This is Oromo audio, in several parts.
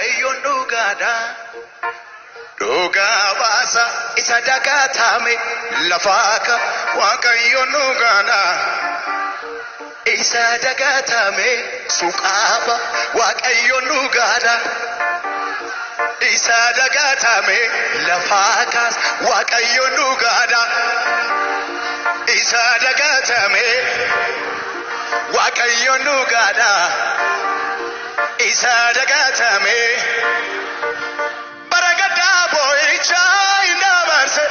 waaqayyoon dhugaadha. Dhugaa baasa isa dagatame lafaaka waaqayyoon dhugaadha. Isa dagatame suqaaba waaqayyoon dhugaadha. Isa dagatame lafaaka waaqayyoon dhugaadha. Isa dagatame waaqayyoon dhugaadha. Isa dagatame baragada boicha indabarse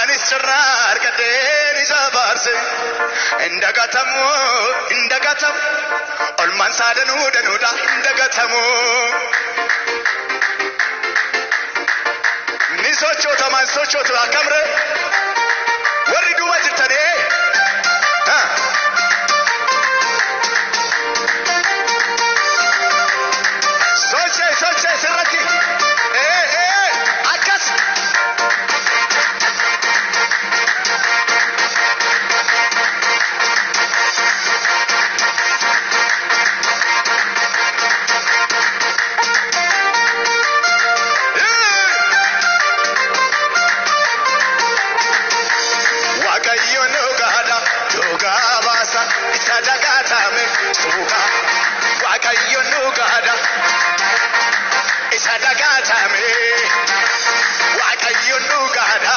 anisrar kaden isabarse indagatamu olman sadanu danuda indagatamu nisocho akamre warri duba jirtane soche sirratti akas waaqayyoon dhugaadha. Dhugaa baasa isa dagatame suuqa waaqayyoon dhugaadha. Isa dagatame waaqayyoon dhugaadha.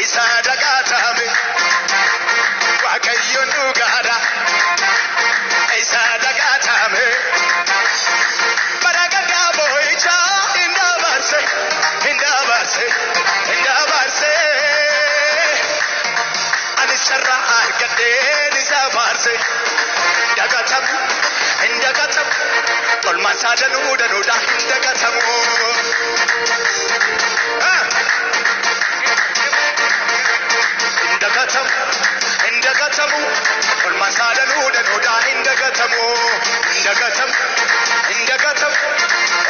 Isa dagatame waaqayyoon dhugaadha. Isa dagatame baragada boicha indabarse anisarra argadeen isa baarse indagatamu olman sadanu danuda indagatamu indagatamu olman sadanu danuda indagatamu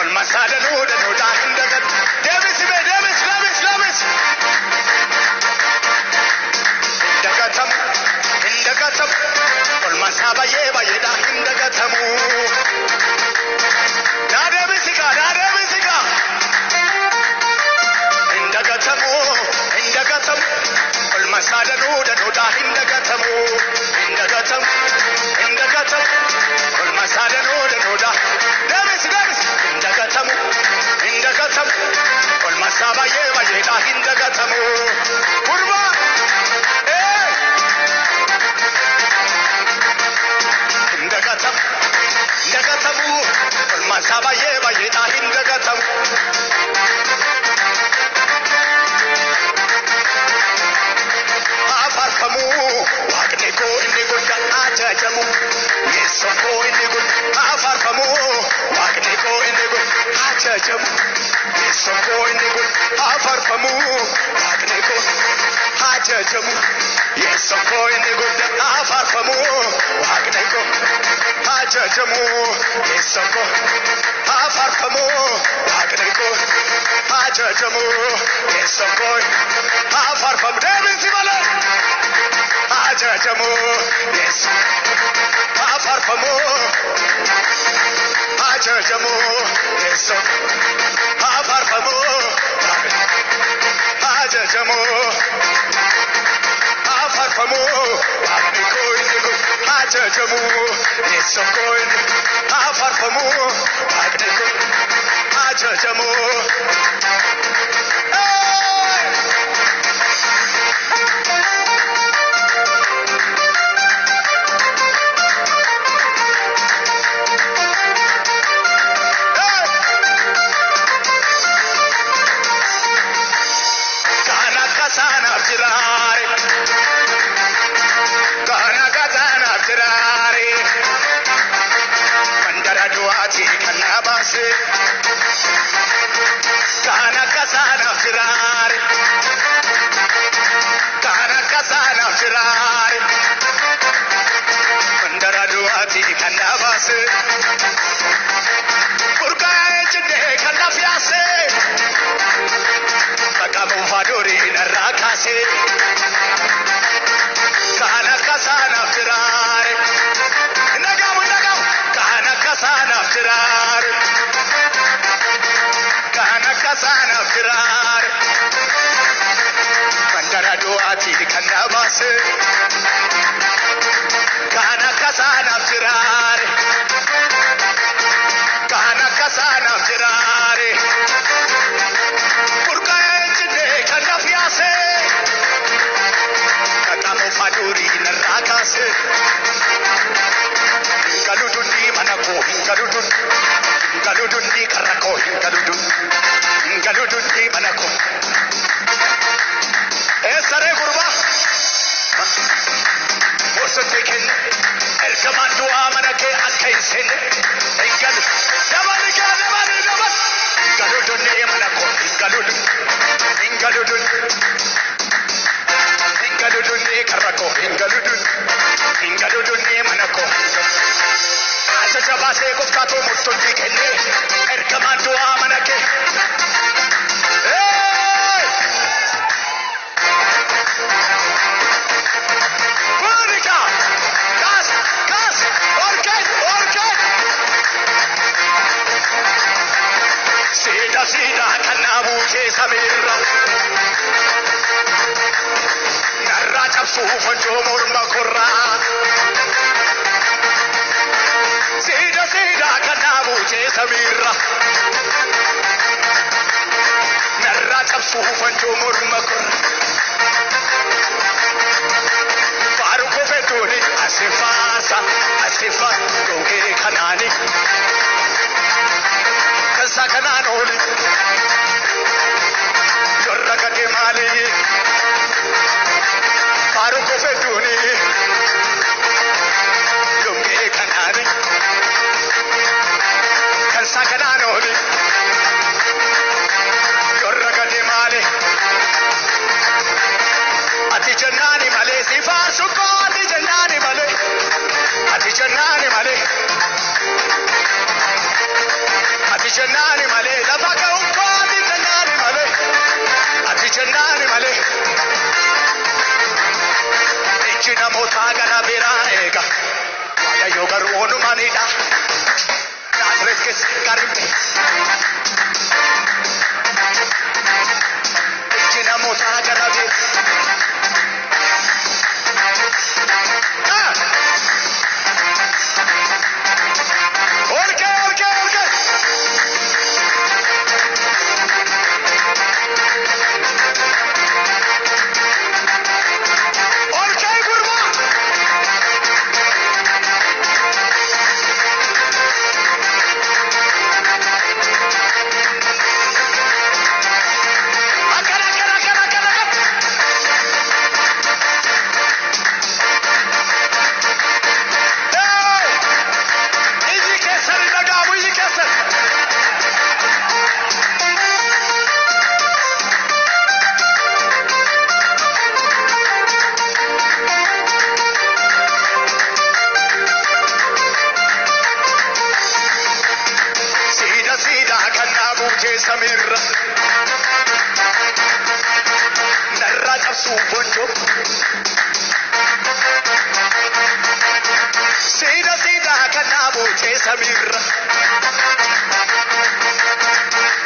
olman sadanu danuda indagatamu Davis indagatamu olman sabaye bayeda indagatamu Nadebisika indagatamu olman sadanu danuda indagatamu olman sadanu danuda Davis indagatamu olman sabaye bayeda indagatamu kurba indagatamu olman sabaye bayeda indagatamu afarfamu waaqni koo inni guddaan ajajamu yeessoon koo inni guddaan afarfamu waaqni koo inni guddaan ajajamu yeessoon koo inni guddaan afarfamu waaqni koo ajajamu yeessoon koo inni guddaan afarfamu waaqni koo ajajamu yeessoon koo afarfamu waaqni koo ajajamu yeessoon koo afarfamu deebisi malee ajajamu yeessoon afarfamu ajajamu yeessoon afarfamu ajajamu afarfamu waaqni koo inni guddaan ajajamu yeessoon koo inni afarfamu waaqni koo ajajamu mandara duati kanabase kana kasana firare mandara duati kanabase urkae chide kanafiase bakamu fadori narakase kana kasana firare firar. Mandara duati kanabas. Kana kasana firar. Kana kasana firar. Purka ejde kanafiase. Katamo paduri narakase. Galudundi manako galudun. Galudundi karako galudun. Galudundi manako. Esare gurba. Mosotekin erkaman dua manake akaisen. Engal dabal. Galudundi manako galudun. Galudun. Galudundi karako galudun. Galudundi manako. Jabase ko kato mutti kenne erkaman dua manake Monica gas orke sida kanabu ke samira narra chapsu fanjo morma korra Sida kanabu je samira narra chapsu fanjo murmakur faruko betuni asifa doge khanani kasa kananoli jorra kake mali faruko betuni doge khanani Sakananoli Yorragati male Ati jannani male sifar sukko ati jannani male Ati jannani male Ati jannani male labaka ukko ati jannani male Ati jannani male Ichina mota gana biraega Wada yogar onu manida Fresques carpe China mota garabe Orke gurba Samira narra chapsu bonjo Sida kanabu je Samira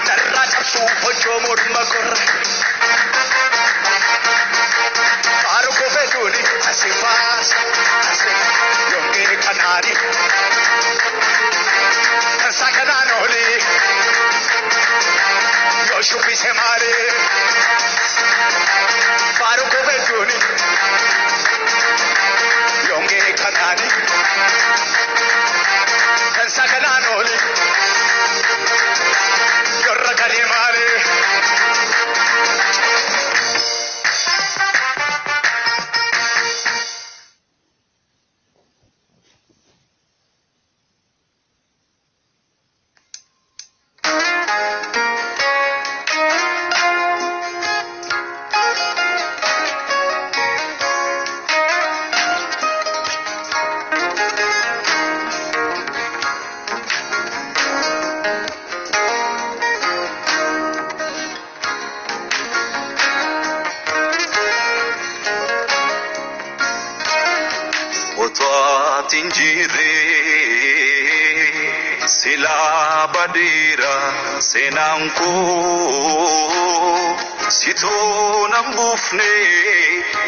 narra chapsu bonjo murmakur faruko betuni asifas yonge kanari sakananoli Yoshupi se mare Faruko betuni Yonge kanani Kansa kananoli Yorra kani mare Tinjire sila badira senanku situ nambufne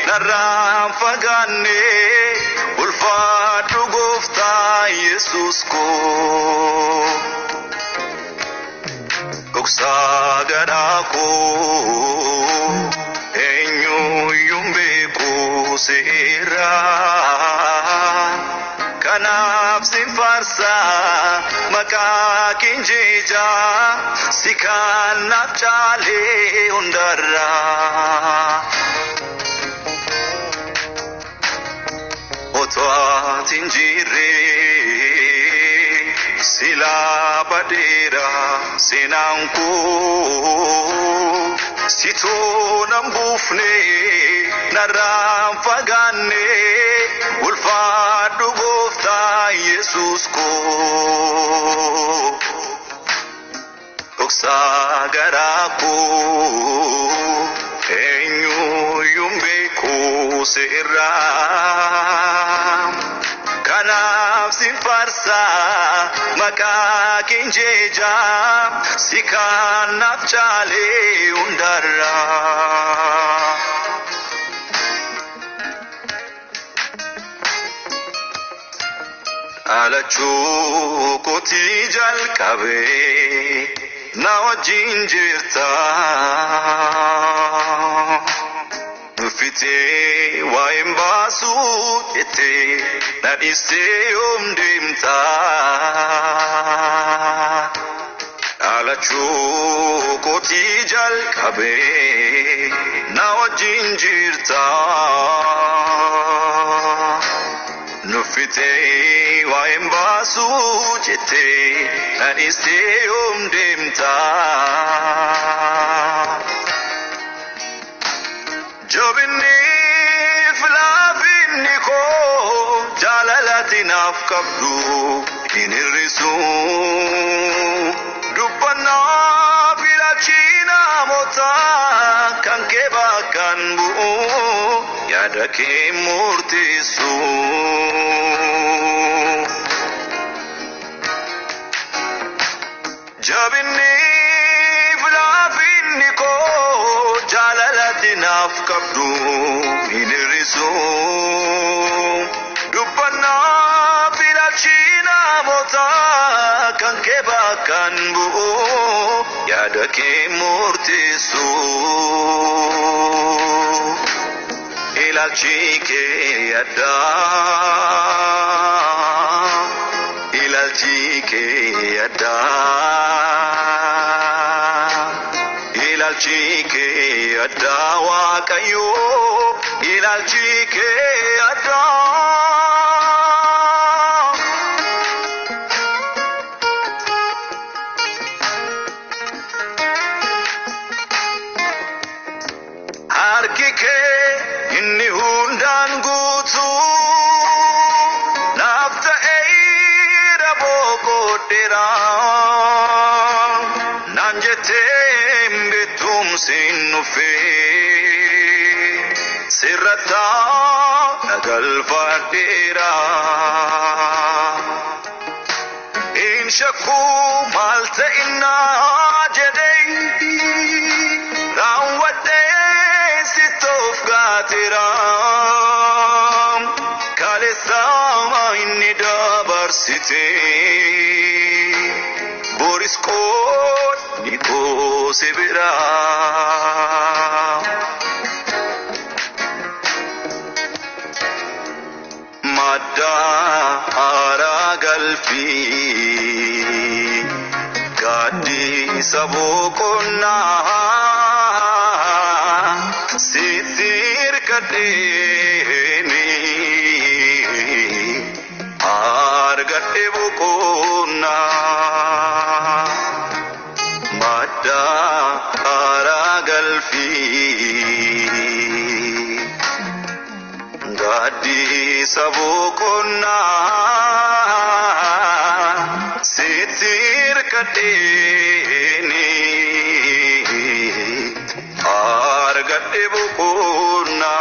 naram fagane ulfatu gofta Jesus ko koksa gadako enyu yumbe ko sera kanaf simfarsa maka kinjija sikanaf chale undara otwa tinjire sila badera senanku situ nambufne naram fagane ulfadu gofta Jesus ko oksa garaku enyu yumbe ko sera kanaf simfarsa maka kinjeja sikanaf chale undara alachu koti jalkabe na wajinjirta fite wa embasu ete na iste umdimta alachu koti jalkabe na wajinjirta nufite wa embasu jete na iste umdimta jobini flafini ko jalalati nafkabdu inirisu dubana filachina mota kanke bakan bu yadake murtisu jabini flafini ko jalalati nafkabdu inirisu dubana filachina mota kanke bakan bu yadake murtisu ilachike yada ilachike yada ilachike yada wakayo ilachike yada harkike inni hundan gutu nafta eira bogodera nanjete mbetum sinufe sirata nagal fadera inshaku malta inna jedei rawate sitof gatiram kale sama inni dabar site boris ko niko sebira madda ara galfi gadi sabokonna sitir kadeni argatte bukona madda aragalfi gadi sabukona sitir kadeni argatte bukona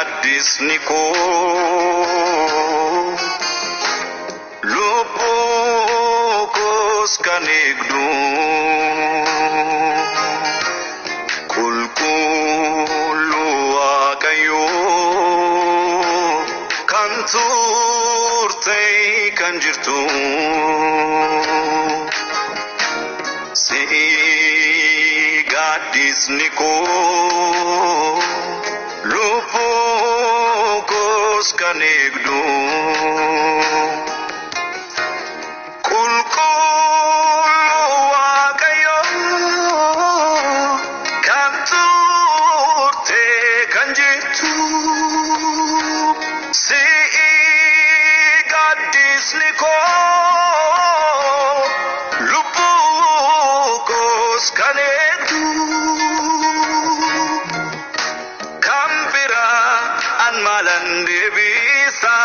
gaaddisni koo lubbuu koos kan eegdu qulqulluu Waaqayyoo kan turtee kan jirtu si'i gaaddisni koo lubbuu koos kan eegdu qulqulluu Waaqayyoo kan turtee kan jirtu si'i gaaddisni koo lubbuu koos kan eegdu kan biraa an maalan deebisa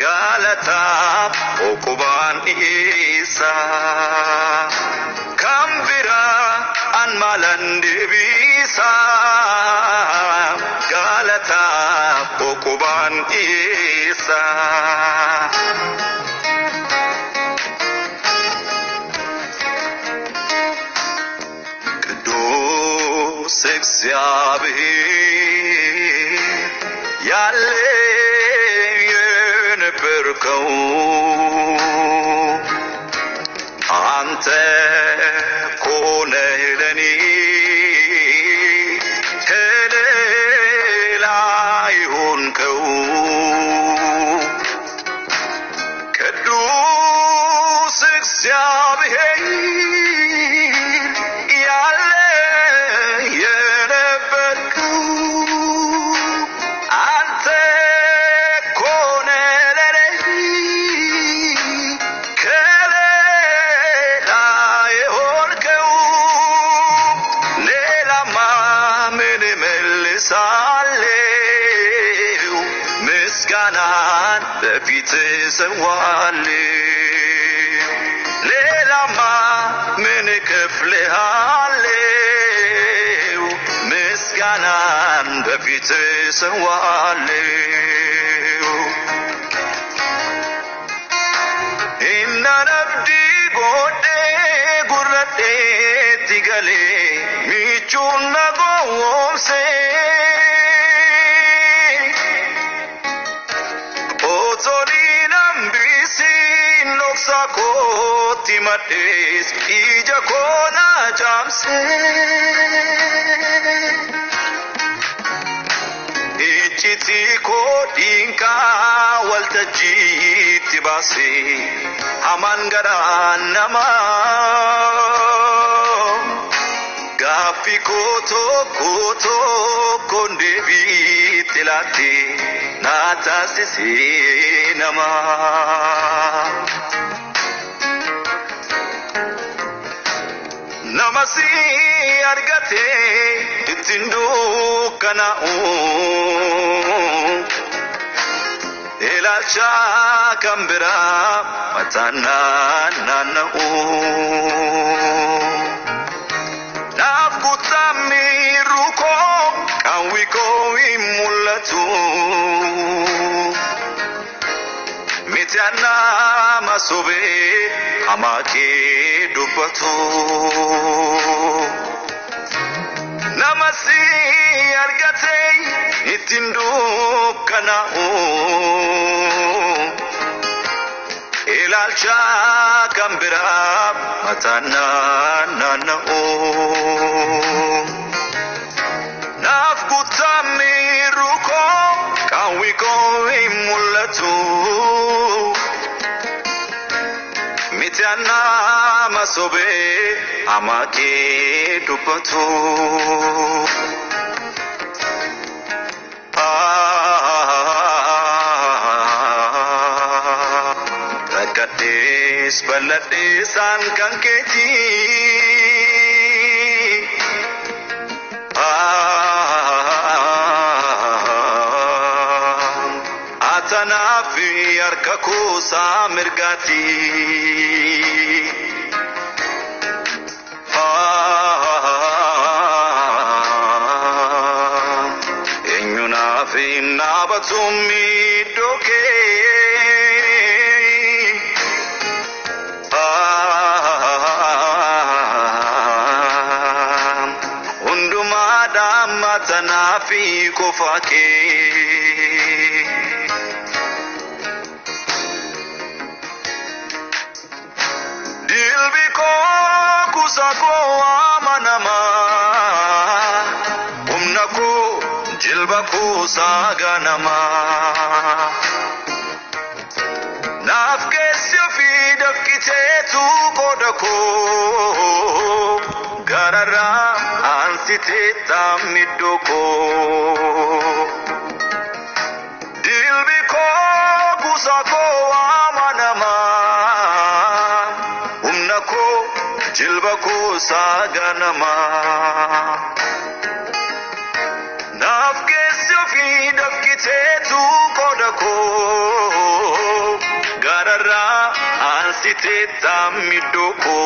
galataaf oqubaan dhiyeessa kan biraa an maalan deebisa galataaf oqubaan dhiyeessa እግዚአብሔር ያለ የነበርከው አንተ ኮነ ለኔ ከሌላ ይሆንከው ቅዱስ እግዚአብሔር በፊት ሰዋለሁ ሌላማ ምን እከፍልሃለሁ ምስጋናን በፊት ሰዋለሁ ኢናነብዲ ጎዴ ጉረዴ ትገሌ ሚቹና ጎወምሴ Sakoti mates ija kona jamse ichiti kodinka waltajiti base amangara nama gafi koto konde bitilate natasisi nama namasi argate itindu kana'u elalcha kambira matana nana'u nafkutamiruko kawiko imulatu mityana masobe amake dubbatu namasi argate itindu kana'u ilalcha kambira matana nana'u nafkutamiruko kawiko imulatu mityana masobe amake dubbatu rakkates balladhesan kan keeti atanafi arkako samirgati Abatummi doke unduma dammatana fi kofake dilbiko kusako amanama umnako jilbako saganama nafkesyo fi dafkitetu kodako garara ansite tamidoko dilbiko kusako amanama umnako jilbako saganama nafkesyo fi dafkitetu kodako garara ansite tamidoko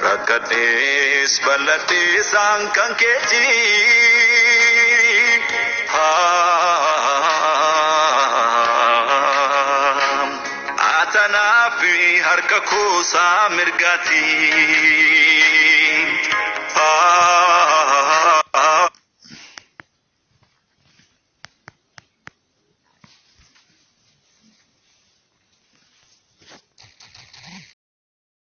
rakades balates angkan keji atana fi harkaku samirgati